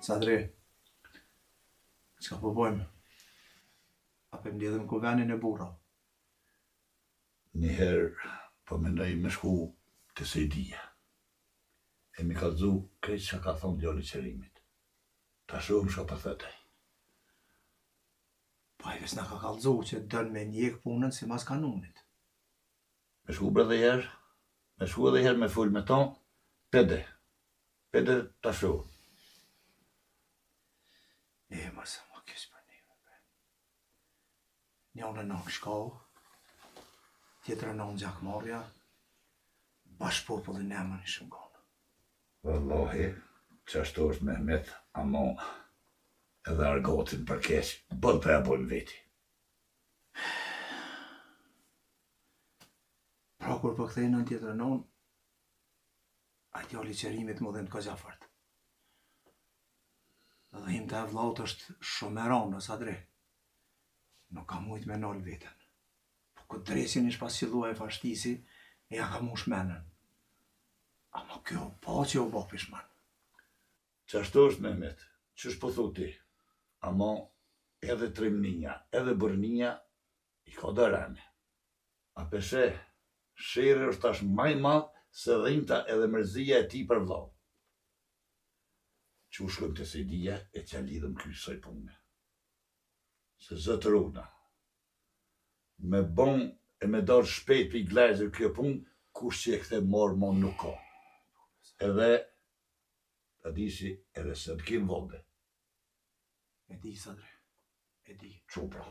Sadri, çka po bojmë? Apo mbledhëm kuvenin e burra? Njëherë po mendoj me shku të Sejdia. E mi kallëzu krejt që ka thonë djali qërimit. Ta shumë shka për thëtaj. Po ai veç na ka kallëzu që dën me njek punën si mas kanunit. Me shku bre dhe herë, me shku edhe herë me full me ton, pede ta shumë. Mëse më kësë për njëve, bre. Njën e nën Shkau, tjetër e nën Gjakmarja, bashkë popullin e më një shëngonë. Wallahi, që ashtu është Mehmet, ama edhe argotin për keq, bën për e bojnë veti. Pra kur për kthej nën tjetër e nën, a djali qërimit më dhem të ka Gjafart. Dhe him të e vllaut është shumë e ronë, Sadri. Nuk ka mujt me nol vetën. Po këtë dresin ish pas qëllua e fashtisi, e ja ka mu shmenën. Ama kjo po që u bo pishman. Që ashtu është Mehmet, që është po thuti, ama edhe trimninja, edhe bërninja, i ka dërane. A peshe, shere është tash maj madh se dhinta edhe mërzia e ti për vlau. Që u shkëm të Sejdia e që lidhëm kysoj punë. Se zëtë runa, me bon e me darë shpejt për i glajzër kjo punë, kush që e kthe morë mon nuk ka. Edhe, ta di si edhe se të kim volde. E di, Sadri, e di. Qu pra.